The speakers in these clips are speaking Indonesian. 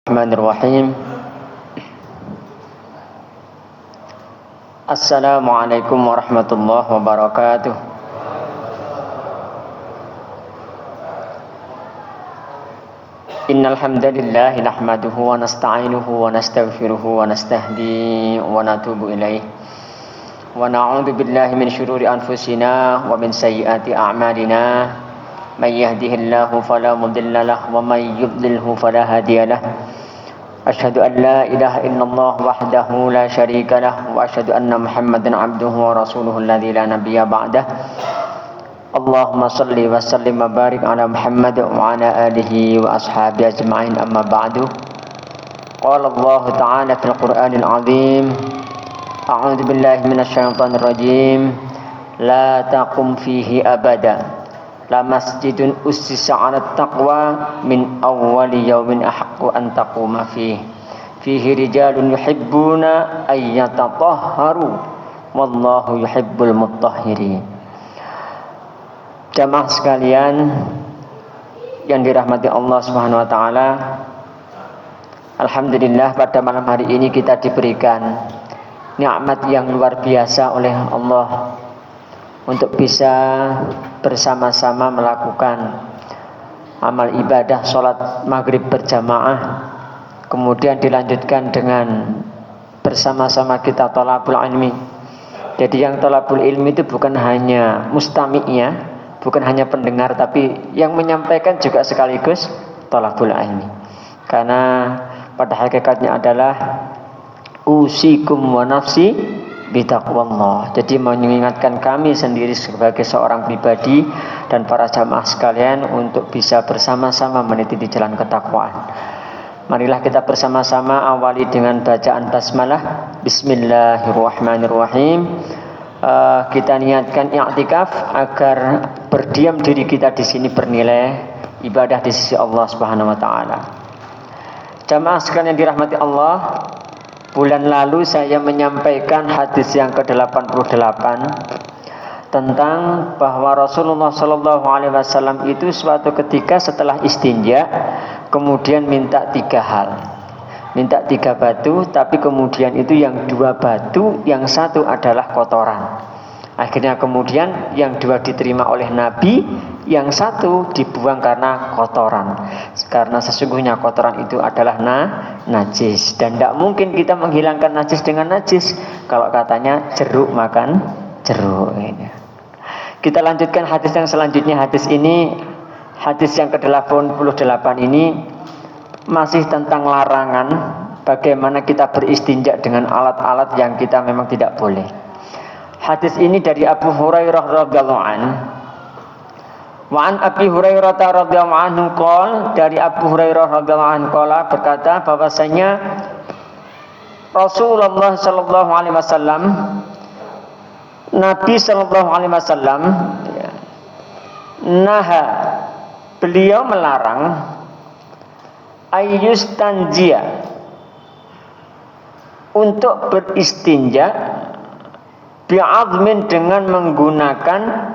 Bismillahirrahmanirrahim. Assalamualaikum warahmatullahi wabarakatuh. Innal hamdalillah nahmaduhu wa nasta'inuhu wa nastaghfiruhu wa nastahdi wa natubu ilaih. Wa na'udzu billahi min syururi anfusina wa min sayyiati a'malina. May yahdihillahu fala mudilla lahu wa may yudlilhu fala hadiya lahu. Asyhadu an la ilaha illallah wahdahu la syarika lahu wa asyhadu anna Muhammadan abduhu wa rasuluhu alladzi la nabiyya ba'dah. Allahumma shalli wa sallim wa barik ala Muhammad wa ala alihi wa ashabihi ajma'in, amma ba'du. Qala Allah ta'ala fil Qur'anil 'azim. A'udzu billahi minasy syaithanir rajim. La taqum fihi abada. La masjidun ussisa 'alat taqwa min awwali yaumin ahaqqu an taquma fihi rijalun yuhibbuna ay yatatahharu wallahu yuhibbul mutahhirin. Jamaah sekalian yang dirahmati Allah Subhanahu wa taala, alhamdulillah pada malam hari ini kita diberikan nikmat yang luar biasa oleh Allah untuk bisa bersama-sama melakukan amal ibadah sholat maghrib berjamaah, kemudian dilanjutkan dengan bersama-sama kita thalabul ilmi. Jadi yang thalabul ilmi itu bukan hanya mustami'nya, bukan hanya pendengar, tapi yang menyampaikan juga sekaligus thalabul ilmi. Karena pada hakikatnya adalah usikum wa nafsi bitaqwallah. Jadi mengingatkan kami sendiri sebagai seorang pribadi dan para jamaah sekalian untuk bisa bersama-sama meniti di jalan ketakwaan. Marilah kita bersama-sama awali dengan bacaan basmalah. Bismillahirrahmanirrahim. Kita niatkan i'tikaf agar berdiam diri kita di sini bernilai ibadah di sisi Allah Subhanahu wa taala. Jamaah sekalian dirahmati Allah, bulan lalu saya menyampaikan hadis yang ke-88 tentang bahwa Rasulullah Shallallahu Alaihi Wasallam itu suatu ketika setelah istinja kemudian minta 3 hal, minta 3 batu, tapi kemudian itu yang 2 batu, yang 1 adalah kotoran. Akhirnya kemudian yang 2 diterima oleh Nabi, yang 1 dibuang karena kotoran. Karena sesungguhnya kotoran itu adalah najis, dan tidak mungkin kita menghilangkan najis dengan najis. Kalau katanya jeruk makan jeruk. Kita lanjutkan hadis yang selanjutnya. Hadis ini, hadis yang ke-88 ini masih tentang larangan bagaimana kita beristinja dengan alat-alat yang kita memang tidak boleh. Hadis ini dari Abu Hurairah radhiyallahu anhu. Wa an Abi Hurairah radhiyallahu anhu qol, dari Abu Hurairah radhiyallahu anhu qala, berkata bahwasanya Rasulullah sallallahu alaihi wasallam, Nabi sallallahu alaihi wasallam, naha, beliau melarang ayyustanjia, untuk beristinja bi'azmin, dengan menggunakan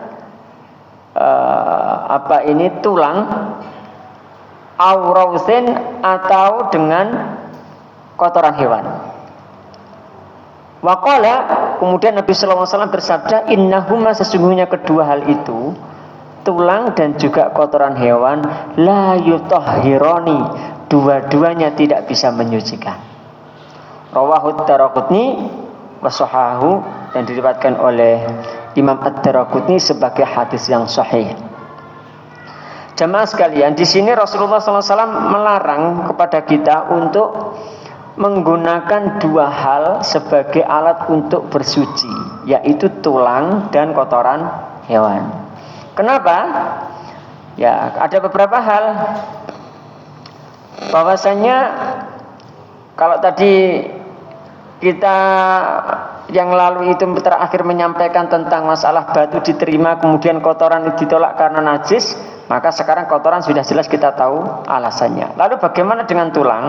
tulang, aurausin, atau dengan kotoran hewan. Waqala, kemudian Nabi sallallahu alaihi wasallam bersabda, innahuma, sesungguhnya kedua hal itu, tulang dan juga kotoran hewan, la yutahhirani, dua-duanya tidak bisa menyucikan. Rawahu Ad-Daraqutni wa sahahu, dan diriwayatkan oleh Imam Ad-Daraqutni sebagai hadis yang sahih. Jamaah sekalian, di sini Rasulullah SAW melarang kepada kita untuk menggunakan 2 hal sebagai alat untuk bersuci, yaitu tulang dan kotoran hewan. Kenapa? Ya, ada beberapa hal. Bahwasanya kalau tadi kita yang lalu itu terakhir menyampaikan tentang masalah batu diterima kemudian kotoran ditolak karena najis, maka sekarang kotoran sudah jelas kita tahu alasannya. Lalu bagaimana dengan tulang?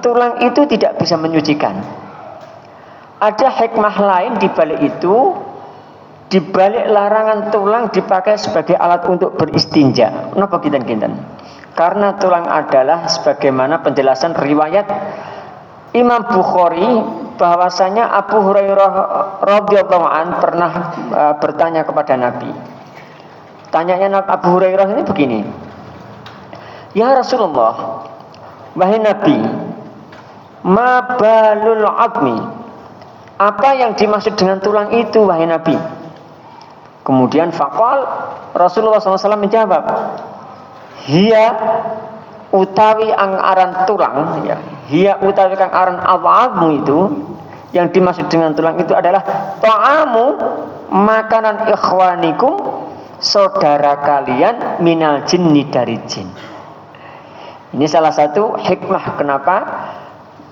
Tulang itu tidak bisa menyucikan. Ada hikmah lain di balik itu, di balik larangan tulang dipakai sebagai alat untuk beristinja. Napa kinten-kinten? Karena tulang adalah sebagaimana penjelasan riwayat Imam Bukhari bahwasanya Abu Hurairah radhiyallahu an pernah bertanya kepada Nabi. Tanyanya Abu Hurairah ini begini. Ya Rasulullah, wahai Nabi, ma balul admi? Apa yang dimaksud dengan tulang itu, wahai Nabi? Kemudian faqal, Rasulullah SAW menjawab, hiya utawi ang aran tulang, ya. Hiya utawi kang aran admu itu, yang dimaksud dengan tulang itu adalah ta'amu, makanan ikhwanikum, saudara kalian minal jinni, dari jin. Ini salah satu hikmah kenapa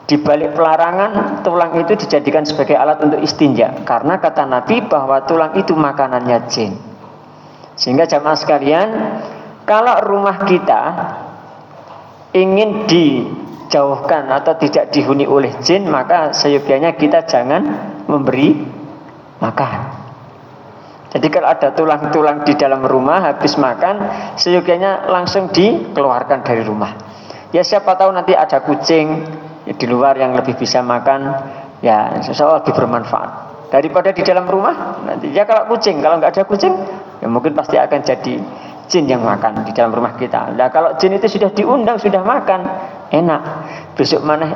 di balik pelarangan tulang itu dijadikan sebagai alat untuk istinja, karena kata Nabi bahwa tulang itu makanannya jin. Sehingga jamaah sekalian, kalau rumah kita ingin dijauhkan atau tidak dihuni oleh jin, maka seyogyanya kita jangan memberi makan. Jadi kalau ada tulang-tulang di dalam rumah habis makan, seyogyanya langsung dikeluarkan dari rumah. Ya siapa tahu nanti ada kucing di luar yang lebih bisa makan, ya insya lebih bermanfaat daripada di dalam rumah. Nanti ya kalau nggak ada kucing, ya mungkin pasti akan jadi jin yang makan di dalam rumah kita. Nah kalau jin itu sudah diundang, sudah makan, enak. Besok mana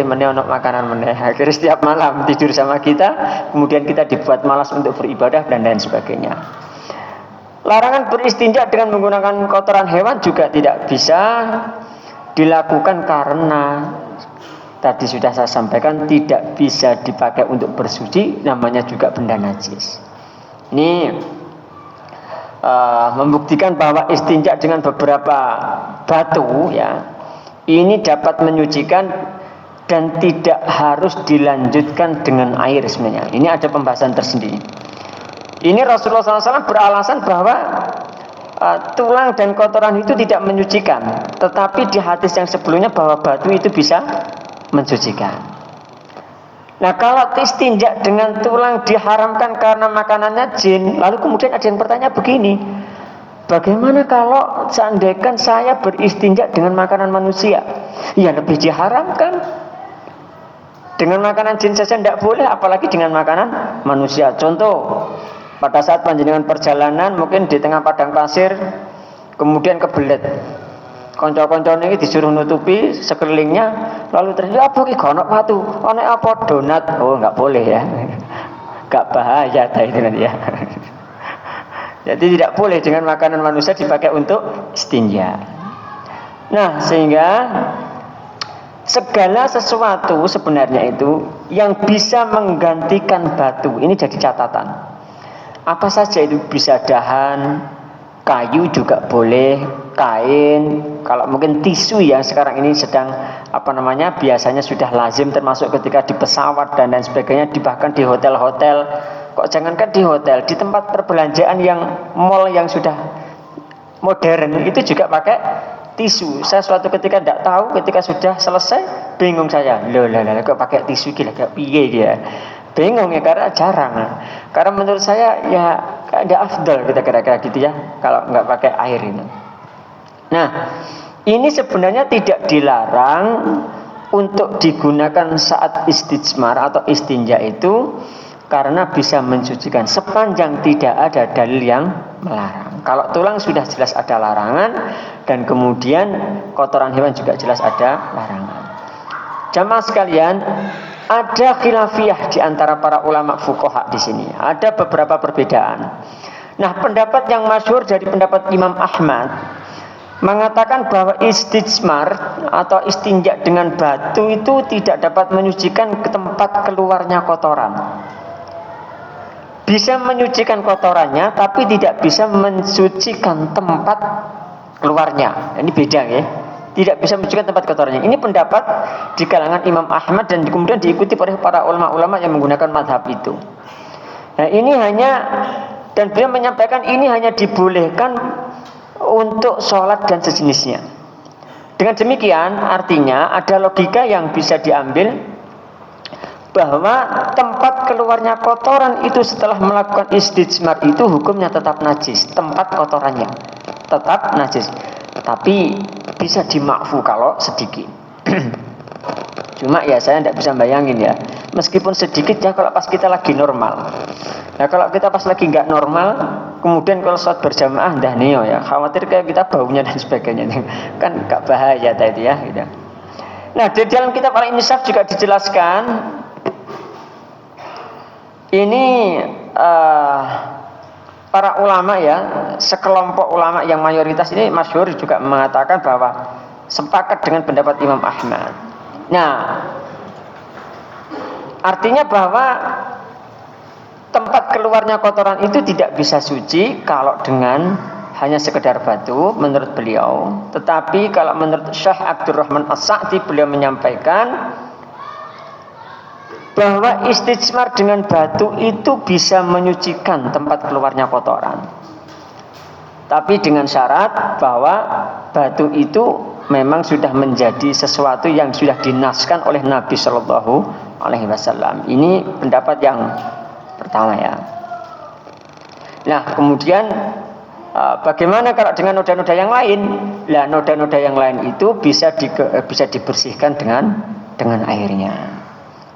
mana untuk makanan mana. Akhirnya setiap malam tidur sama kita, kemudian kita dibuat malas untuk beribadah dan lain sebagainya. Larangan beristinja dengan menggunakan kotoran hewan juga tidak bisa dilakukan karena tadi sudah saya sampaikan tidak bisa dipakai untuk bersuci, namanya juga benda najis. Ini membuktikan bahwa istinja dengan beberapa batu, ya, ini dapat menyucikan dan tidak harus dilanjutkan dengan air sebenarnya. Ini ada pembahasan tersendiri. Ini Rasulullah SAW beralasan bahwa tulang dan kotoran itu tidak menyucikan, tetapi di hadis yang sebelumnya bahwa batu itu bisa mensucikan. Nah kalau istinja dengan tulang diharamkan karena makanannya jin, lalu kemudian ada yang bertanya begini, bagaimana kalau seandainya saya beristinja dengan makanan manusia? Ya lebih diharamkan. Dengan makanan jin saja tidak boleh, apalagi dengan makanan manusia. Contoh, pada saat panjenengan perjalanan mungkin di tengah padang pasir, kemudian kebelet, konco-konco ini disuruh nutupi sekelilingnya, lalu terjadi apa ki gonok batu, ono apa donat, oh nggak boleh ya, nggak bahaya itu nanti ya. Jadi tidak boleh dengan makanan manusia dipakai untuk istinja. Nah sehingga segala sesuatu sebenarnya itu yang bisa menggantikan batu ini jadi catatan. Apa saja itu, bisa dahan, kayu juga boleh, kain, kalau mungkin tisu yang sekarang ini sedang biasanya sudah lazim termasuk ketika di pesawat dan lain sebagainya, bahkan di hotel-hotel. Kok jangankan di hotel, di tempat perbelanjaan yang mall yang sudah modern itu juga pakai tisu. Saya suatu ketika tidak tahu, ketika sudah selesai bingung saya, loh kok pakai tisu gila kayak piye dia. Bingung ya karena jarang. Karena menurut saya ya ada afdal kita kira-kira gitu ya kalau nggak pakai air ini. Nah, ini sebenarnya tidak dilarang untuk digunakan saat istijmar atau istinja itu karena bisa mensucikan sepanjang tidak ada dalil yang melarang. Kalau tulang sudah jelas ada larangan dan kemudian kotoran hewan juga jelas ada larangan. Jamaah sekalian, ada khilafiyah di antara para ulama fuqaha di sini. Ada beberapa perbedaan. Nah, pendapat yang masyhur dari pendapat Imam Ahmad mengatakan bahwa istijmar atau istinja dengan batu itu tidak dapat menyucikan ke tempat keluarnya kotoran. Bisa menyucikan kotorannya, tapi tidak bisa mensucikan tempat keluarnya. Ini beda ya. Tidak bisa menunjukkan tempat kotornya. Ini pendapat di kalangan Imam Ahmad dan kemudian diikuti oleh para ulama-ulama yang menggunakan madhab itu. Nah ini hanya, dan beliau menyampaikan ini hanya dibolehkan untuk sholat dan sejenisnya. Dengan demikian artinya ada logika yang bisa diambil bahwa tempat keluarnya kotoran itu setelah melakukan istijmar itu hukumnya tetap najis. Tempat kotorannya tetap najis. Tapi bisa dimakfu kalau sedikit. Cuma ya saya tidak bisa bayangin ya, meskipun sedikit ya kalau pas kita lagi normal. Nah kalau kita pas lagi nggak normal, kemudian kalau sholat berjamaah dah neo ya, khawatir kayak kita baunya dan sebagainya, kan gak bahaya tadi ya. Gitu. Nah di dalam kitab Al-Insaf juga dijelaskan, ini para ulama ya, sekelompok ulama yang mayoritas ini masyhur juga mengatakan bahwa sepakat dengan pendapat Imam Ahmad. Nah, artinya bahwa tempat keluarnya kotoran itu tidak bisa suci kalau dengan hanya sekedar batu menurut beliau. Tetapi kalau menurut Syekh Abdurrahman As-Sa'di, beliau menyampaikan bahwa istijmar dengan batu itu bisa menyucikan tempat keluarnya kotoran. Tapi dengan syarat bahwa batu itu memang sudah menjadi sesuatu yang sudah dinaskan oleh Nabi Shallallahu Alaihi Wasallam. Ini pendapat yang pertama ya. Nah kemudian bagaimana kalau dengan noda-noda yang lain? Nah noda-noda yang lain itu bisa dibersihkan dengan airnya.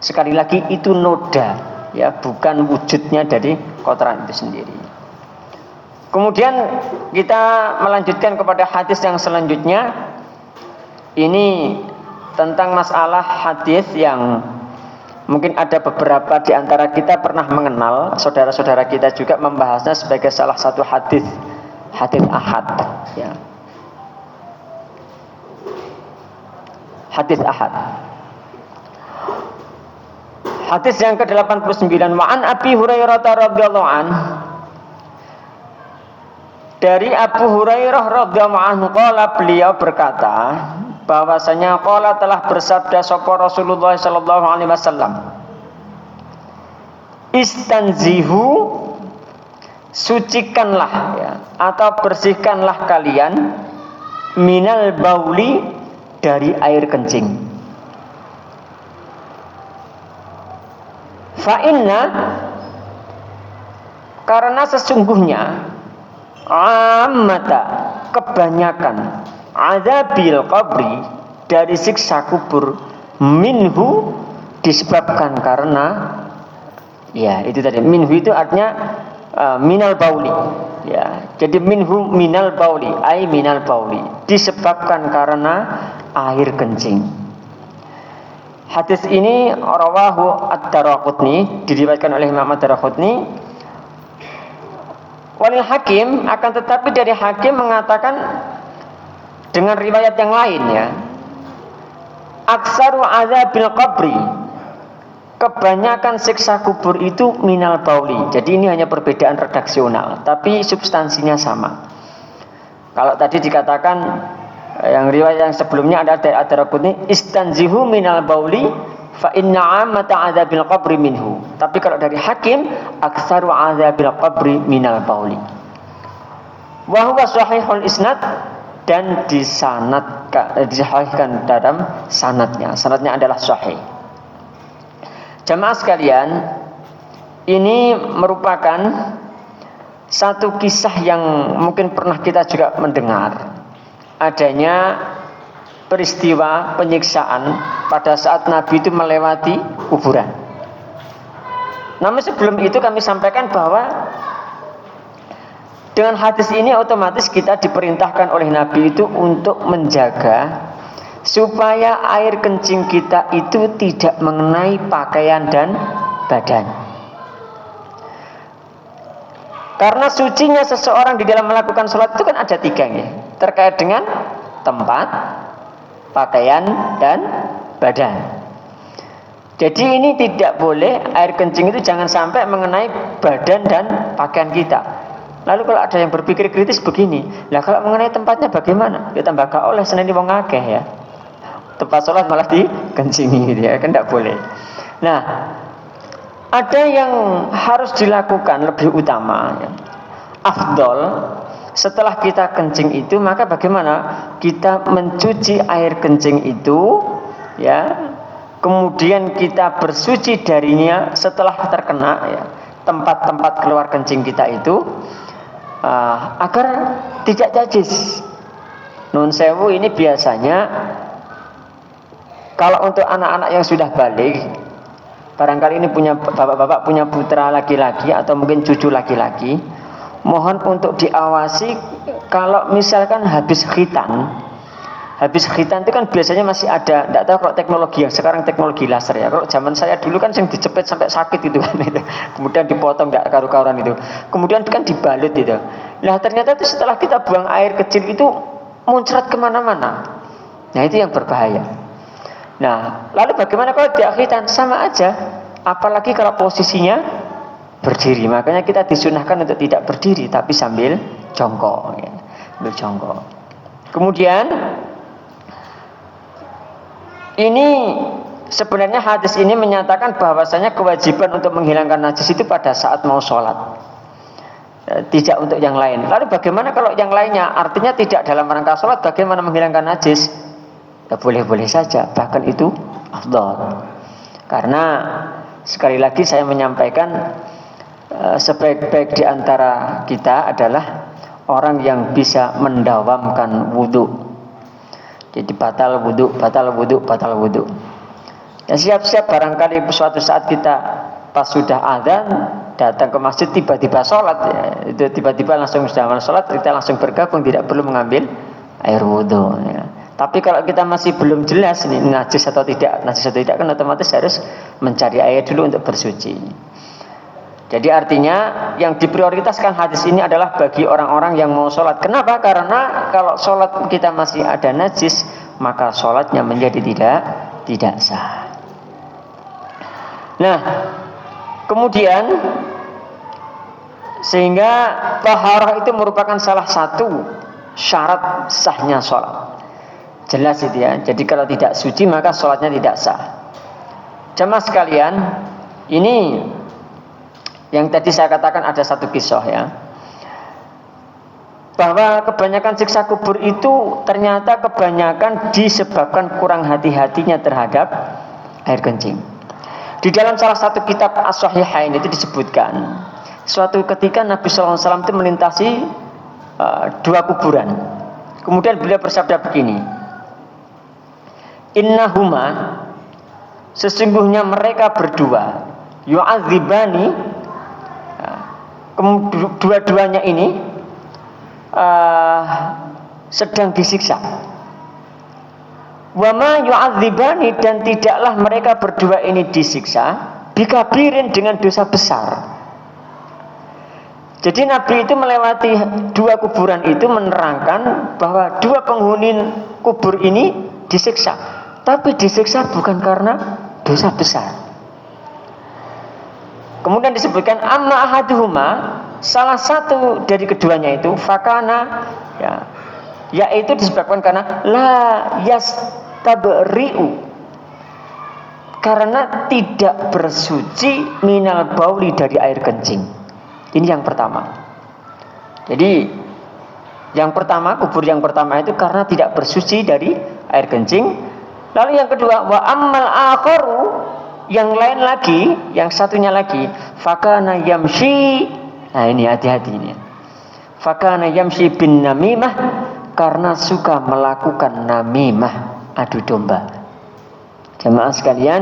Sekali lagi itu noda ya, bukan wujudnya dari kotoran itu sendiri. Kemudian kita melanjutkan kepada hadis yang selanjutnya. Ini tentang masalah hadis yang mungkin ada beberapa di antara kita pernah mengenal, saudara-saudara kita juga membahasnya sebagai salah satu hadis ahad ya. Hadis ahad. Hadis yang ke-89, wa an Abi Hurairah radhiyallahu anhu, dari Abu Hurairah radhiyallahu anhu qala, beliau berkata bahwasanya qala telah bersabda sapa Rasulullah sallallahu alaihi wasallam, istanzihu, sucikanlah ya, atau bersihkanlah kalian, minal bauli, dari air kencing. Fa inna, karena sesungguhnya, ammata, kebanyakan, azabil qabri, dari siksa kubur, minhu, disebabkan karena ya itu tadi, minhu itu artinya minal bauli ya. Jadi minhu minal bauli, ai minal bauli, disebabkan karena air kencing. Hadis ini rawahu ad-Daraqutni, diriwayatkan oleh Imam ad-Daraqutni. Walil Hakim, akan tetapi dari Hakim mengatakan dengan riwayat yang lain ya, aksaru azabil qabri, kebanyakan siksa kubur itu minal bauli. Jadi ini hanya perbedaan redaksional, tapi substansinya sama. Kalau tadi dikatakan yang riwayat yang sebelumnya ada Ad-Daraqutni, istanzihu minal bauli fa inna amata azabil qabri minhu. Tapi kalau dari Hakim, aksaru azabil qabri minal bauli. Wa huwa sahihul isnad, dan disahihkan dalam sanadnya. Sanadnya adalah sahih. Jamaah sekalian, ini merupakan satu kisah yang mungkin pernah kita juga mendengar. Adanya peristiwa penyiksaan pada saat Nabi itu melewati kuburan. Namun sebelum itu kami sampaikan bahwa dengan hadis ini otomatis kita diperintahkan oleh Nabi itu untuk menjaga supaya air kencing kita itu tidak mengenai pakaian dan badan. Karena sucinya seseorang di dalam melakukan sholat itu kan ada tiga ya, terkait dengan tempat, pakaian, dan badan. Jadi ini tidak boleh air kencing itu jangan sampai mengenai badan dan pakaian kita. Lalu kalau ada yang berpikir kritis begini, lah kalau mengenai tempatnya bagaimana? Ya tambah gak oleh seneni wong akeh ya. Tempat sholat malah dikencingi gitu ya, kan tidak boleh. Nah, ada yang harus dilakukan lebih utama ya. Afdol, setelah kita kencing itu maka bagaimana? Kita mencuci air kencing itu ya. Kemudian kita bersuci darinya setelah terkena ya, tempat-tempat keluar kencing kita itu agar tidak najis. Nun sewu ini biasanya kalau untuk anak-anak yang sudah balik, barangkali ini punya bapak-bapak punya putra laki-laki atau mungkin cucu laki-laki, mohon untuk diawasi kalau misalkan habis khitan itu kan biasanya masih ada, tidak tahu kalau teknologi yang sekarang teknologi laser ya. Kalau zaman saya dulu kan yang dicepet sampai sakit itu kan itu. Kemudian dipotong tidak karu-karuan itu. Kemudian kan dibalut itu. Nah ternyata itu setelah kita buang air kecil itu muncrat kemana-mana. Nah itu yang berbahaya. Nah lalu bagaimana kalau tidak khitan? Sama aja. Apalagi kalau posisinya berdiri. Makanya kita disunahkan untuk tidak berdiri tapi sambil jongkok ya. Sambil jongkok. Kemudian ini sebenarnya hadis ini menyatakan bahwasanya kewajiban untuk menghilangkan najis itu pada saat mau sholat, tidak untuk yang lain. Lalu bagaimana kalau yang lainnya? Artinya tidak dalam rangka sholat, bagaimana menghilangkan najis? Ya boleh-boleh saja, bahkan itu afdal. Karena sekali lagi saya menyampaikan sebaik-baik di antara kita adalah orang yang bisa mendawamkan wudhu. Jadi batal wudhu. Ya siap-siap barangkali suatu saat kita pas sudah azan datang ke masjid tiba-tiba sholat ya. Itu tiba-tiba langsung sudah sholat kita langsung bergabung, tidak perlu mengambil air wudhu ya. Tapi kalau kita masih belum jelas ini najis atau tidak kan otomatis harus mencari air dulu untuk bersuci. Jadi artinya yang diprioritaskan hadis ini adalah bagi orang-orang yang mau sholat. Kenapa? Karena kalau sholat kita masih ada najis, maka sholatnya menjadi tidak sah. Nah, kemudian sehingga taharah itu merupakan salah satu syarat sahnya sholat. Jelas itu ya. Jadi kalau tidak suci maka sholatnya tidak sah. Jamaah sekalian, ini yang tadi saya katakan ada satu kisah ya, bahwa kebanyakan siksa kubur itu ternyata kebanyakan disebabkan kurang hati-hatinya terhadap air kencing. Di dalam salah satu kitab As-Sahihain itu disebutkan suatu ketika Nabi SAW itu melintasi dua kuburan. Kemudian beliau bersabda begini, innahuma, sesungguhnya mereka berdua, yu'adzibani, dua-duanya ini sedang disiksa. Wa ma yu'adzibani, dan tidaklah mereka berdua ini disiksa bikabirin, dengan dosa besar. Jadi Nabi itu melewati dua kuburan itu menerangkan bahwa dua penghuni kubur ini disiksa, tapi disiksa bukan karena dosa besar. Kemudian disebutkan amma ahaduhuma, salah satu dari keduanya itu fakana ya, yaitu disebabkan karena la yastabri'u, karena tidak bersuci minal bauli, dari air kencing. Ini yang pertama. Jadi yang pertama, kubur yang pertama itu karena tidak bersuci dari air kencing. Lalu yang kedua, wa ammal akharu, yang lain lagi, yang satunya lagi, fakana yamshi. Nah ini hati-hati ini. Fakana yamshi bin namimah, karena suka melakukan namimah, adu domba. Jemaah sekalian,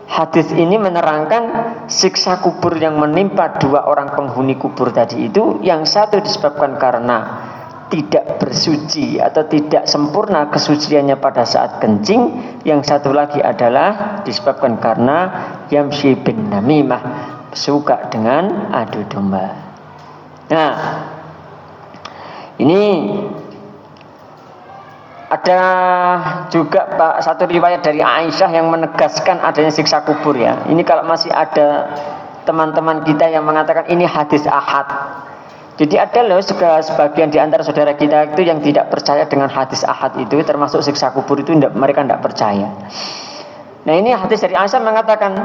hadis ini menerangkan siksa kubur yang menimpa dua orang penghuni kubur tadi itu, yang satu disebabkan karena tidak bersuci atau tidak sempurna kesuciannya pada saat kencing, yang satu lagi adalah disebabkan karena yamshi bin namimah, suka dengan adu domba. Nah, ini ada juga satu riwayat dari Aisyah yang menegaskan adanya siksa kubur ya. Ini kalau masih ada teman-teman kita yang mengatakan ini hadis ahad. Jadi ada loh sebagian di antara saudara kita itu yang tidak percaya dengan hadis ahad itu, termasuk siksa kubur itu mereka tidak percaya. Nah ini hadis dari Aisyah mengatakan,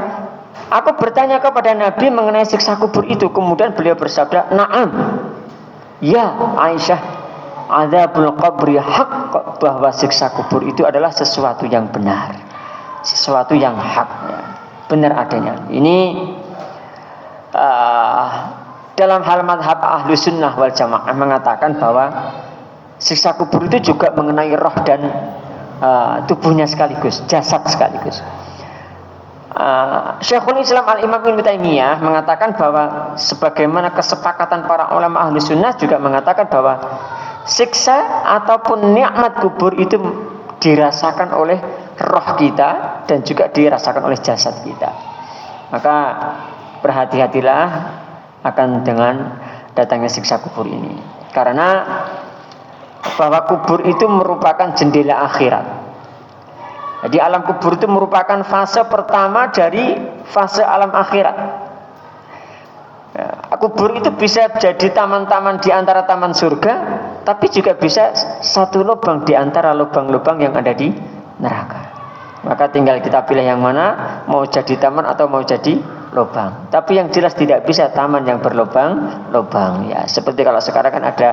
aku bertanya kepada Nabi mengenai siksa kubur itu, kemudian beliau bersabda, na'am, ya Aisyah, adzabul qabri haq, bahwa siksa kubur itu adalah sesuatu yang benar, sesuatu yang hak ya, benar adanya. Ini dalam hal madhab ahlu sunnah wal jamaah mengatakan bahwa siksa kubur itu juga mengenai roh dan tubuhnya sekaligus, jasad sekaligus. Syekhul Islam Al-Imam Ibnu Taimiyah mengatakan bahwa sebagaimana kesepakatan para ulama ahli sunnah juga mengatakan bahwa siksa ataupun nikmat kubur itu dirasakan oleh roh kita dan juga dirasakan oleh jasad kita. Maka berhati-hatilah akan dengan datangnya siksa kubur ini, karena bahwa kubur itu merupakan jendela akhirat. Jadi alam kubur itu merupakan fase pertama dari fase alam akhirat. Ya, kubur itu bisa jadi taman-taman di antara taman surga, tapi juga bisa satu lubang di antara lubang-lubang yang ada di neraka. Maka tinggal kita pilih yang mana, mau jadi taman atau mau jadi lubang. Tapi yang jelas tidak bisa taman yang berlubang-lubang. Ya, seperti kalau sekarang kan ada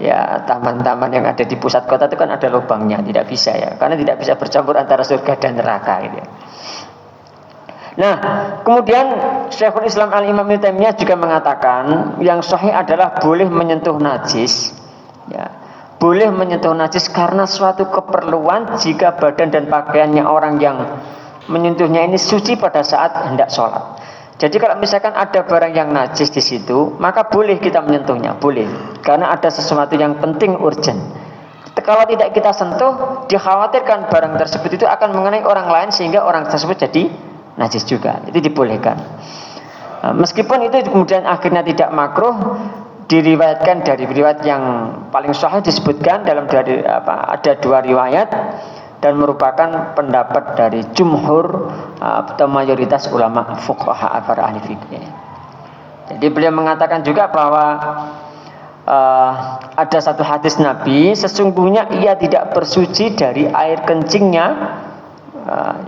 ya taman-taman yang ada di pusat kota itu kan ada lubangnya, tidak bisa ya, karena tidak bisa bercampur antara surga dan neraka gitu ya. Nah, kemudian Syekhul Islam Al-Imam Ibnu Taimiyah juga mengatakan yang sahih adalah boleh menyentuh najis. Ya, boleh menyentuh najis karena suatu keperluan jika badan dan pakaiannya orang yang menyentuhnya ini suci pada saat hendak sholat. Jadi kalau misalkan ada barang yang najis di situ, maka boleh kita menyentuhnya, boleh, karena ada sesuatu yang penting, urgent. Kalau tidak kita sentuh, dikhawatirkan barang tersebut itu akan mengenai orang lain sehingga orang tersebut jadi najis juga. Itu dibolehkan. Meskipun itu kemudian akhirnya tidak makruh, diriwayatkan dari riwayat yang paling sahih disebutkan dalam ada dua riwayat dan merupakan pendapat dari jumhur atau mayoritas ulama fuqaha para ahli fikih. Jadi beliau mengatakan juga bahwa ada satu hadis Nabi, sesungguhnya ia tidak bersuci dari air kencingnya,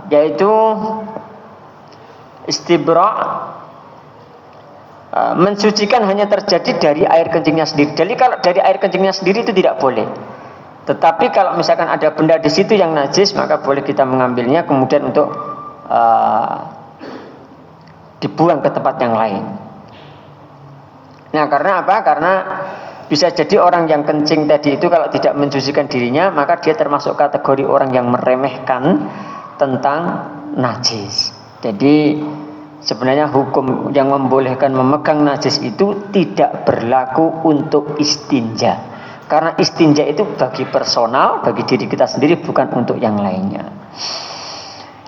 yaitu istibra', mensucikan hanya terjadi dari air kencingnya sendiri. Jadi kalau dari air kencingnya sendiri itu tidak boleh. Tetapi kalau misalkan ada benda di situ yang najis, maka boleh kita mengambilnya kemudian untuk dibuang ke tempat yang lain. Nah, karena apa? Karena bisa jadi orang yang kencing tadi itu kalau tidak mensucikan dirinya, maka dia termasuk kategori orang yang meremehkan tentang najis. Jadi sebenarnya hukum yang membolehkan memegang najis itu tidak berlaku untuk istinja. Karena istinja itu bagi personal, bagi diri kita sendiri, bukan untuk yang lainnya.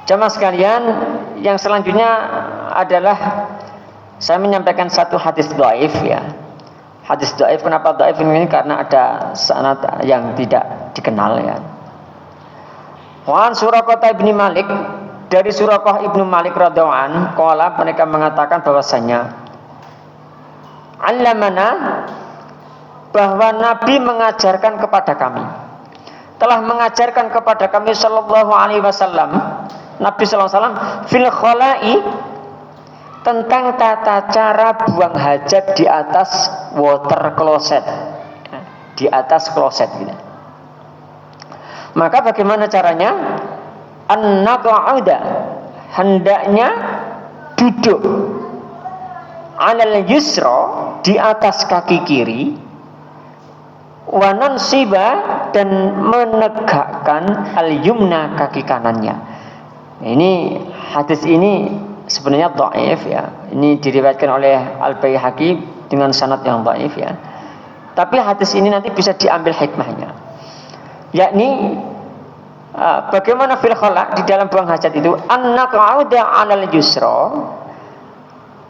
Jamaah sekalian, yang selanjutnya adalah saya menyampaikan satu hadis dhaif ya. Hadis dhaif, kenapa dhaif ini? Karena ada sanad yang tidak dikenal ya. Wan Suraqah ibn Malik, dari Suraqah ibnu Malik radhiyallahu anhu, qala, mereka mengatakan bahwasanya allamana, bahwa Nabi mengajarkan kepada kami, telah mengajarkan kepada kami sallallahu alaihi wasallam, Nabi sallallahu alaihi wasallam fil khala'i, tentang tata cara buang hajat di atas water closet, di atas kloset gitu. Maka bagaimana caranya? An-naqa'uda, hendaknya duduk, alal yusra, di atas kaki kiri, wa nansiba, dan menegakkan al-yumna, kaki kanannya. Ini hadis ini sebenarnya dhaif ya. Ini diriwayatkan oleh Al-Baihaqi dengan sanad yang dhaif ya. Tapi hadis ini nanti bisa diambil hikmahnya. Yakni bagaimana fil khala', di dalam buang hajat itu, an-naq'uda 'alal yusra,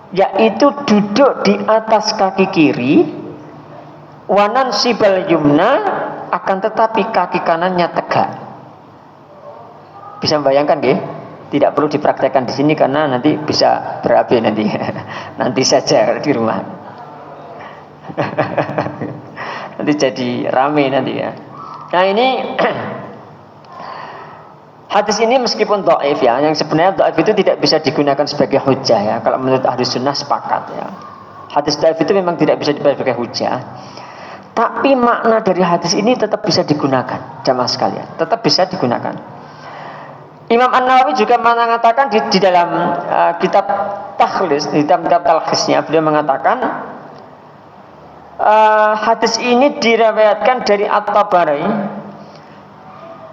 yaitu duduk di atas kaki kiri, wa nansibal yumna, akan tetapi kaki kanannya tegak. Bisa membayangkan nggih? Tidak perlu dipraktekkan di sini karena nanti bisa berabe nanti. Nanti saja di rumah. Nanti jadi rame nanti ya. Nah, ini hadis ini meskipun dhaif ya, yang sebenarnya dhaif itu tidak bisa digunakan sebagai hujah ya. Kalau menurut ahli sunnah sepakat ya. Hadis dhaif itu memang tidak bisa dipakai sebagai hujah. Tapi makna dari hadis ini tetap bisa digunakan, jamaah sekalian. Tetap bisa digunakan. Imam An-Nawawi juga mengatakan di dalam kitab Takhlis, di dalam kitab Talkhisnya, beliau mengatakan Hadis ini diriwayatkan dari At-Tabari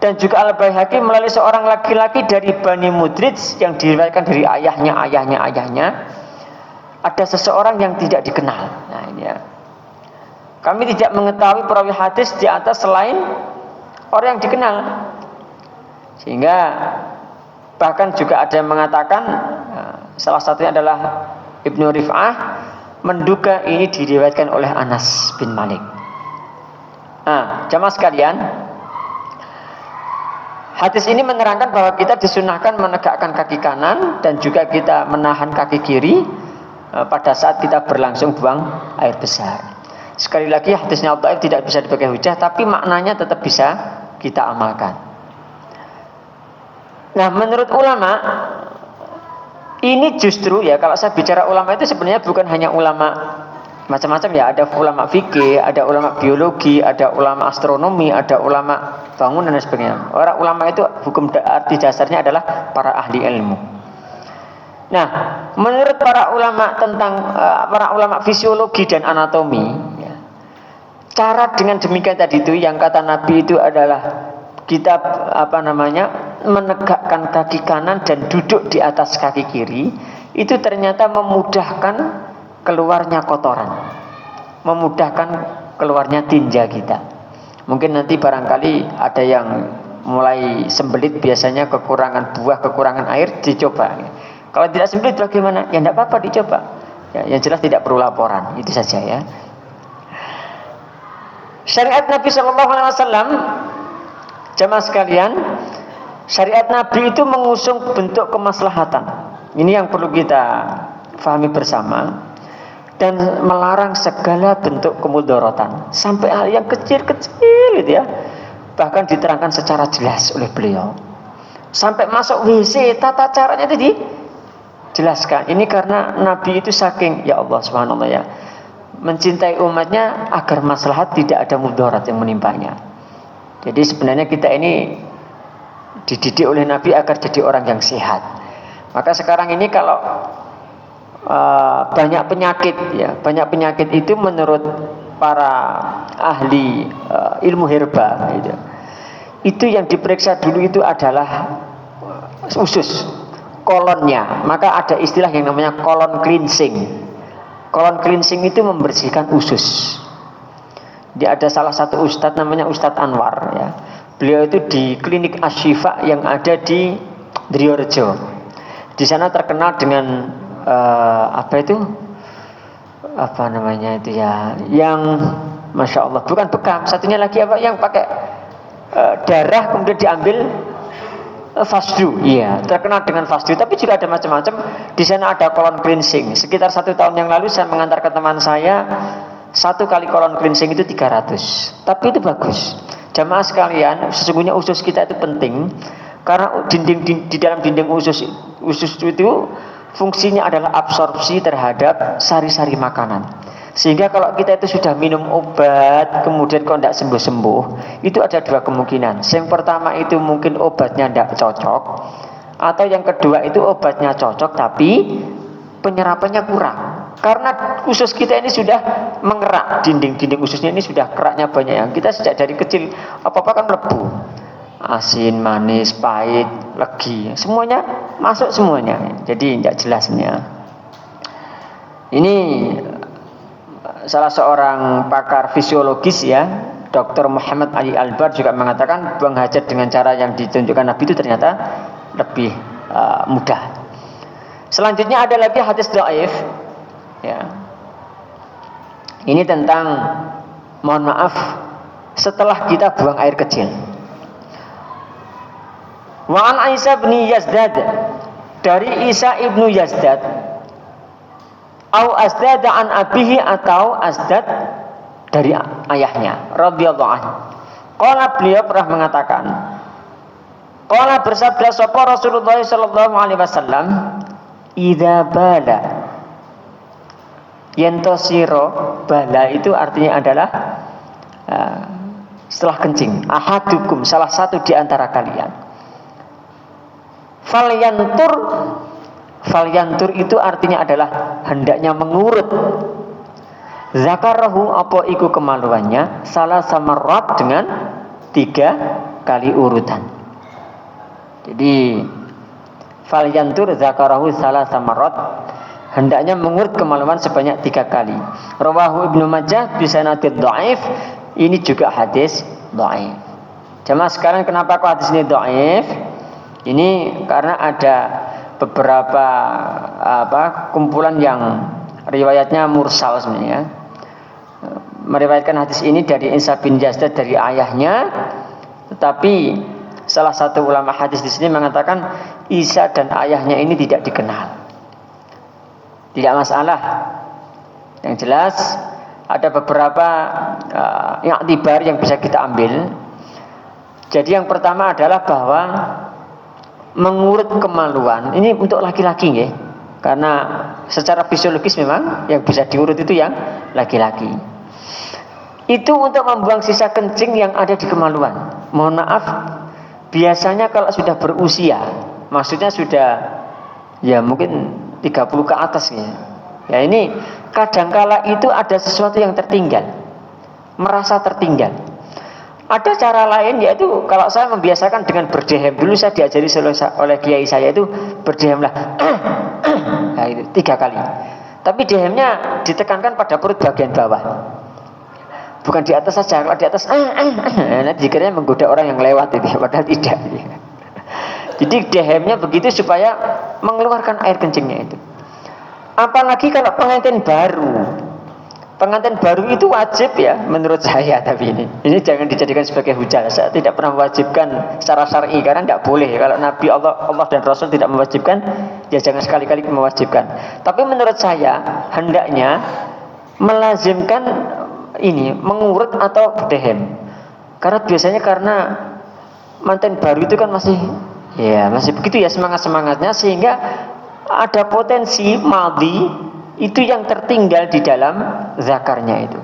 dan juga Al-Baihaqi melalui seorang laki-laki dari Bani Mudrij yang diriwayatkan dari ayahnya. Ada seseorang yang tidak dikenal. Nah ini ya. Kami tidak mengetahui perawi hadis di atas selain orang yang dikenal. Sehingga bahkan juga ada yang mengatakan, salah satunya adalah Ibnu Rif'ah, menduga ini diriwayatkan oleh Anas bin Malik. Nah, jamaah sekalian, hadis ini menerangkan bahwa kita disunahkan menegakkan kaki kanan dan juga kita menahan kaki kiri pada saat kita berlangsung buang air besar. Sekali lagi, hadisnya dhaif tidak bisa dipakai hujah, tapi maknanya tetap bisa kita amalkan. Nah, menurut ulama, ini justru ya, kalau saya bicara ulama itu sebenarnya bukan hanya ulama macam-macam ya, ada ulama fikih, ada ulama biologi, ada ulama astronomi, ada ulama bangunan dan sebagainya. Orang ulama itu hukum arti dasarnya adalah para ahli ilmu. Nah, menurut para ulama tentang para ulama fisiologi dan anatomi, ya, cara dengan demikian tadi itu yang kata Nabi itu adalah kita menegakkan kaki kanan dan duduk di atas kaki kiri, itu ternyata memudahkan keluarnya kotoran, memudahkan keluarnya tinja kita. Mungkin nanti barangkali ada yang mulai sembelit, biasanya kekurangan buah, kekurangan air, dicoba. Kalau tidak sembelit bagaimana? Ya tidak apa-apa, dicoba. Ya, yang jelas tidak perlu laporan, itu saja ya. Syariat Nabi SAW, jamaah sekalian, syariat Nabi itu mengusung bentuk kemaslahatan. Ini yang perlu kita fahami bersama. Dan melarang segala bentuk kemudaratan. Sampai hal yang kecil-kecil itu ya. Bahkan diterangkan secara jelas oleh beliau. Sampai masuk WC, tata caranya itu dijelaskan. Ini karena Nabi itu saking, ya Allah subhanallah ya, mencintai umatnya agar maslahat tidak ada mudarat yang menimpanya. Jadi sebenarnya kita ini dididik oleh Nabi agar jadi orang yang sehat. Maka sekarang ini kalau banyak penyakit itu menurut para ahli ilmu herba itu yang diperiksa dulu itu adalah usus, kolonnya. Maka ada istilah yang namanya colon cleansing. Colon cleansing itu membersihkan usus. Dia ada salah satu ustadz namanya Ustadz Anwar ya. Beliau itu di klinik Asyifa yang ada di Driorejo. Di sana terkenal dengan yang masya Allah, bukan bekam, satunya lagi yang pakai darah kemudian diambil fasdu, iya, terkenal dengan fasdu. Tapi juga ada macam-macam. Di sana ada colon cleansing. Sekitar 1 tahun yang lalu saya mengantarkan teman saya, 1 kali colon cleansing itu 300. Tapi itu bagus. Jamaah sekalian, sesungguhnya usus kita itu penting karena di dalam dinding usus itu fungsinya adalah absorpsi terhadap sari-sari makanan. Sehingga kalau kita itu sudah minum obat kemudian kok tidak sembuh-sembuh, itu ada 2 kemungkinan. Yang pertama itu mungkin obatnya tidak cocok, atau yang kedua itu obatnya cocok tapi penyerapannya kurang. Karena usus kita ini sudah mengerak, dinding-dinding ususnya ini sudah keraknya banyak. Yang kita sejak dari kecil apa-apa kan melebu. Asin, manis, pahit, legi, semuanya masuk semuanya. Jadi tidak jelasnya. Ini salah seorang pakar fisiologis ya, Dr. Muhammad Ali Albar juga mengatakan buang hajat dengan cara yang ditunjukkan Nabi itu ternyata lebih mudah. Selanjutnya ada lagi hadis dhaif ya. Ini tentang, mohon maaf, setelah kita buang air kecil. Wa an Aisyah bin Yazdad, dari Isa ibnu Yazdad, au Asdad an abihi, atau Asdad dari ayahnya radhiyallahu anhu. Qala, beliau pernah mengatakan, qala, bersabda sapa Rasulullah sallallahu alaihi wasallam, idza bala yentosiro, bala itu artinya adalah setelah kencing, ahadukum, salah satu di antara kalian, falyantur itu artinya adalah hendaknya mengurut. Zakarahu apa iku kemaluannya salah samarrat dengan 3 kali urutan. Jadi falyantur zakarahu salah samarrat, hendaknya mengurut kemaluan sebanyak 3 kali. Rawahu Ibnu Majah bisanadid dhaif, ini juga hadis dhaif. Jamaah sekarang kenapa kok hadis ini dhaif? Ini karena ada beberapa kumpulan yang riwayatnya mursal sebenarnya. Meriwayatkan hadis ini dari Isa bin Yazdad dari ayahnya, tetapi salah satu ulama hadis di sini mengatakan Isa dan ayahnya ini tidak dikenal. Tidak masalah. Yang jelas ada beberapa i'tibar yang bisa kita ambil. Jadi yang pertama adalah bahwa mengurut kemaluan ini untuk laki-laki ya. Karena secara fisiologis memang yang bisa diurut itu yang laki-laki. Itu untuk membuang sisa kencing yang ada di kemaluan. Mohon maaf, biasanya kalau sudah berusia, maksudnya sudah ya mungkin 30 ke atas ya. Ya ini kadangkala itu ada sesuatu yang tertinggal. Merasa tertinggal. Ada cara lain yaitu kalau saya membiasakan dengan berdehem. Dulu saya diajari oleh kiai saya itu berdehemlah. Nah, itu 3 kali. Tapi dehemnya ditekankan pada perut bagian bawah. Bukan di atas saja. Kalau di atas nanti dikiranya menggoda orang yang lewat itu, padahal tidak. Jadi dehemnya begitu supaya mengeluarkan air kencingnya itu. Apalagi kalau pengantin baru. Pengantin baru itu wajib ya menurut saya, tapi ini jangan dijadikan sebagai hujah. Saya tidak pernah mewajibkan secara syar'i karena tidak boleh. Kalau Nabi Allah dan Rasul tidak mewajibkan, ya jangan sekali-kali mewajibkan. Tapi menurut saya hendaknya melazimkan ini mengurut atau berdehem. Karena biasanya karena manten baru itu kan masih begitu ya semangatnya, sehingga ada potensi madhi itu yang tertinggal di dalam zakarnya itu.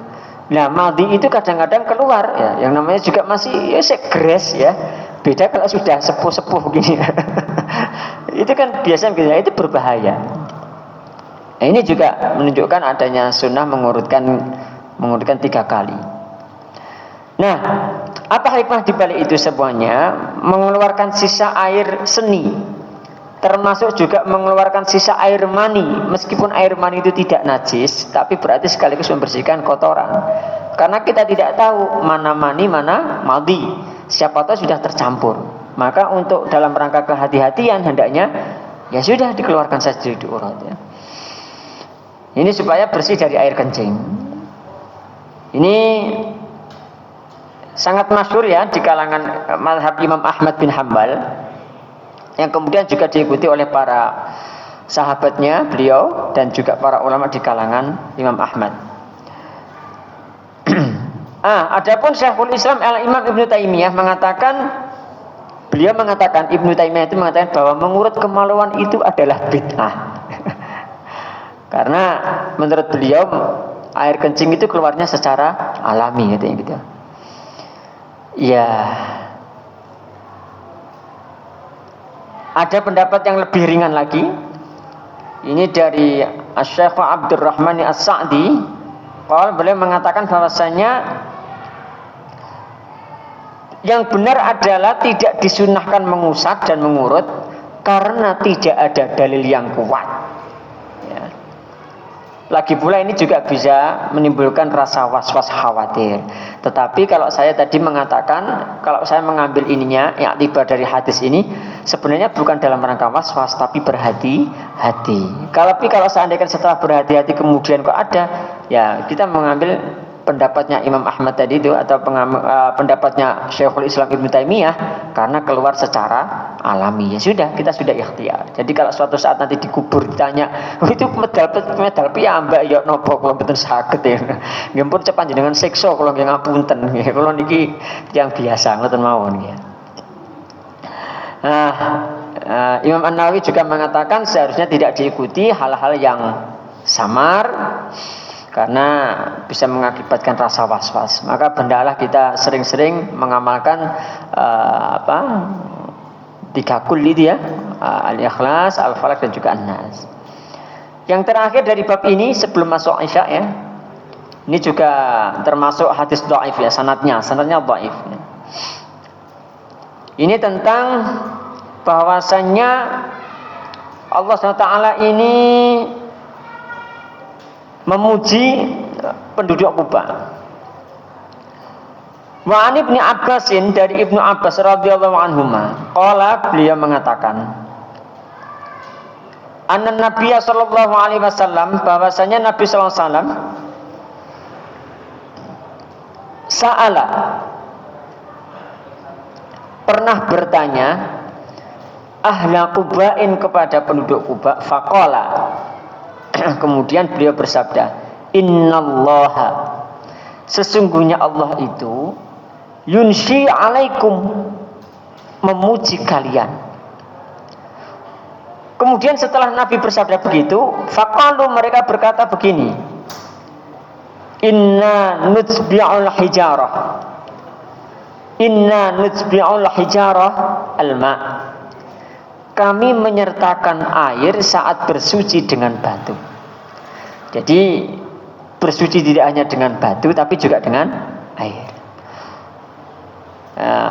Nah, madhi itu kadang-kadang keluar ya, yang namanya juga masih ya segres ya. Beda kalau sudah sepuh-sepuh begini. Itu kan biasanya begini, itu berbahaya. Nah, ini juga menunjukkan adanya sunnah mengurutkan 3 kali. Nah, apa hikmah dibalik itu semuanya? Mengeluarkan sisa air seni. Termasuk juga mengeluarkan sisa air mani. Meskipun air mani itu tidak najis, tapi berarti sekaligus membersihkan kotoran. Karena kita tidak tahu mana mani, mana madhi. Siapa tahu sudah tercampur. Maka untuk dalam rangka kehati-hatian hendaknya ya sudah dikeluarkan saja di urat ya. Ini supaya bersih dari air kencing. Ini sangat masyhur ya di kalangan mazhab Imam Ahmad bin Hanbal, yang kemudian juga diikuti oleh para sahabatnya beliau dan juga para ulama di kalangan Imam Ahmad. Adapun Syekhul Islam Imam Ibnu Taimiyah Ibnu Taimiyah itu mengatakan bahwa mengurut kemaluan itu adalah bid'ah. Karena menurut beliau air kencing itu keluarnya secara alami gitu. Ya. Ada pendapat yang lebih ringan lagi. Ini dari Asy-Syaikh Abdurrahman As-Sa'di. Beliau mengatakan bahwasanya yang benar adalah tidak disunnahkan mengusap dan mengurut karena tidak ada dalil yang kuat. Ya. Lagi pula ini juga bisa menimbulkan rasa was-was khawatir. Tetapi kalau saya tadi mengatakan, kalau saya mengambil ininya, i'tibar dari hadis ini, sebenarnya bukan dalam rangka was-was, tapi berhati-hati. Kalau seandainya setelah berhati-hati kemudian kok ada, ya kita mengambil pendapatnya Imam Ahmad tadi itu atau pendapatnya Syekhul Islam Ibnu Taimiyah karena keluar secara alami. Ya sudah, kita sudah ikhtiar. Jadi kalau suatu saat nanti dikubur ditanya, itu medal piyambak ya napa kula mboten saged ya. Nggih pun cepat jenengan siksa kula nggih ngapunten nggih. Kula niki tiyang biasa ngoten mawon nggih. Imam An-Nawawi juga mengatakan seharusnya tidak diikuti hal-hal yang samar karena bisa mengakibatkan rasa was-was. Maka hendaklah kita sering-sering mengamalkan 3 kul itu ya, Al-Ikhlas, Al-Falaq dan juga An-Nas. Yang terakhir dari bab ini sebelum masuk Isya ya, Ini juga termasuk hadis dhaif ya, sanadnya dhaif. Ini tentang bahwasannya Allah SWT ini memuji penduduk Kuba. Wa an Ibnu Abbasin, dari Ibnu Abbas radhiyallahu anhuma, qala, beliau mengatakan, anna Nabiya sallallahu alaihi wasallam, bahwasanya Nabi sallallahu alaihi wasallam sa'ala, pernah bertanya, ahla Quba'in, kepada penduduk Quba, faqala, kemudian beliau bersabda, innallaha, sesungguhnya Allah itu yunshi alaikum, memuji kalian. Kemudian setelah Nabi bersabda begitu, faqalu, mereka berkata begini, inna nutbi'ul hijarah, inna nutbi'ul hijarah al-ma', kami menyertakan air saat bersuci dengan batu. Jadi bersuci tidak hanya dengan batu tapi juga dengan air.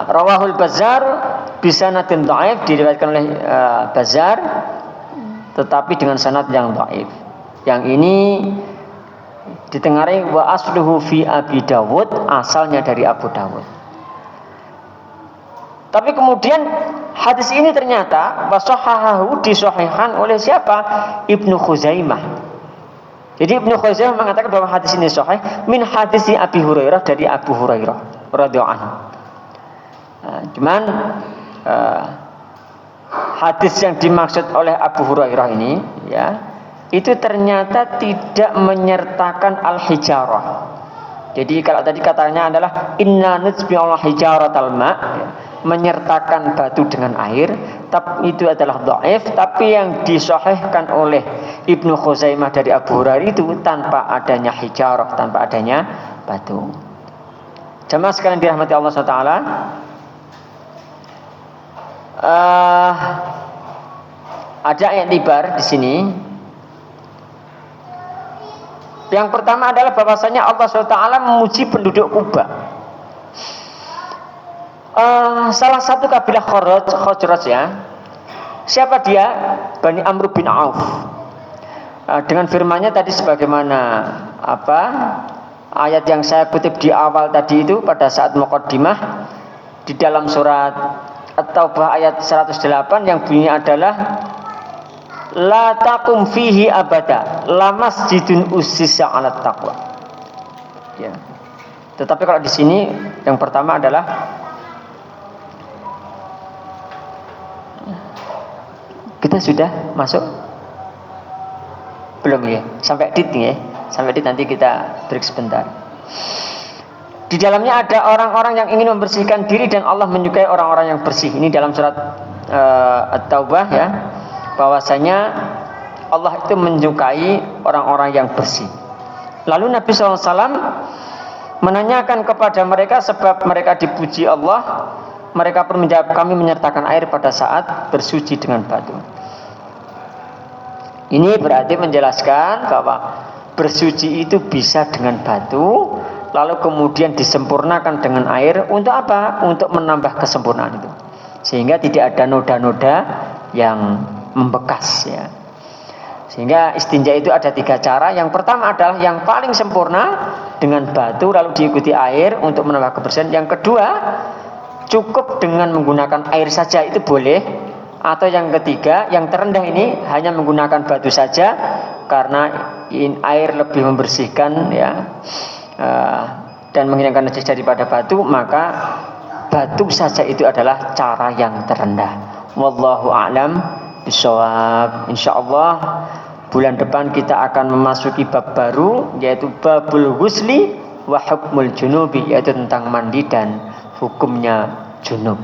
Rawahul Bazzar bisanadin dhaif, diriwayatkan oleh Bazzar tetapi dengan sanad yang dhaif. Yang ini ditengarai wa asluhu fi Abi Dawud, asalnya dari Abu Dawud. Tapi kemudian hadis ini ternyata wasahahahu, disahihkan oleh siapa? Ibnu Khuzaimah. Jadi Ibnu Khuzaimah mengatakan bahwa hadis ini sahih min hadisi Abi Hurairah, dari Abu Hurairah radhiyallahu anhu. Cuman hadis yang dimaksud oleh Abu Hurairah ini ya, itu ternyata tidak menyertakan al-hijarah. Jadi kalau tadi katanya adalah inna nutbi'ul hijaratal ma', menyertakan batu dengan air, tapi itu adalah dhaif. Tapi yang disahihkan oleh Ibnu Khuzaimah dari Abu Hurairah itu tanpa adanya hijarah, tanpa adanya batu. Jamaah sekalian dirahmati Allah SWT, ada ayat libar di sini. Yang pertama adalah bahwasanya Allah SWT memuji penduduk Kuba. Salah satu kabilah Khazraj ya. Siapa dia? Bani Amr bin Auf. Dengan firman-Nya tadi sebagaimana ayat yang saya kutip di awal tadi itu pada saat muqaddimah di dalam surat At-Taubah ayat 108 yang bunyinya adalah la taqum fihi abada la masjidun ussisa 'alat taqwa. Ya. Tetapi kalau di sini yang pertama adalah kita sudah masuk belum ya? Sampai dit ya. Sampai dit nanti kita break sebentar. Di dalamnya ada orang-orang yang ingin membersihkan diri dan Allah menyukai orang-orang yang bersih. Ini dalam surat At-Taubah ya. Bahwasanya Allah itu menyukai orang-orang yang bersih. Lalu Nabi SAW menanyakan kepada mereka sebab mereka dipuji Allah. Mereka pun menjawab, kami menyertakan air pada saat bersuci dengan batu. Ini berarti menjelaskan bahwa bersuci itu bisa dengan batu, lalu kemudian disempurnakan dengan air. Untuk apa? Untuk menambah kesempurnaan itu, sehingga tidak ada noda-noda yang membekas ya. Sehingga istinja itu ada 3 cara. Yang pertama adalah yang paling sempurna dengan batu lalu diikuti air untuk menambah kebersihan. Yang kedua cukup dengan menggunakan air saja, itu boleh. Atau yang ketiga, yang terendah ini hanya menggunakan batu saja karena air lebih membersihkan ya, dan menghilangkan najis daripada batu, maka batu saja itu adalah cara yang terendah. Wallahu a'lam bishawab. Insyaallah bulan depan kita akan memasuki bab baru, yaitu babul ghusli wa hukmul junubi, yaitu tentang mandi dan hukumnya junub.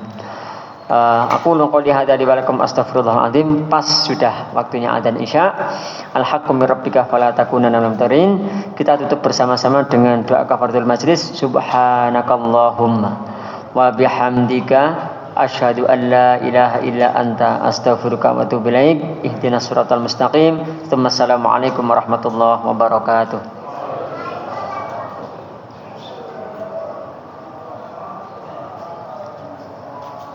Aku qouli hadza li walakum astaghfirullahaladzim. Pas sudah waktunya adzan Isya. Al-haqqu mir rabbika fala takunanna minal mumtarin. Kita tutup bersama-sama dengan doa kafaratul majlis. Subhanakallahumma wa bihamdika asyhadu an la ilaha illa anta astaghfiruka wa atubu ilaik. Ihdinas siratal mustaqim. Assalamualaikum warahmatullahi wabarakatuh.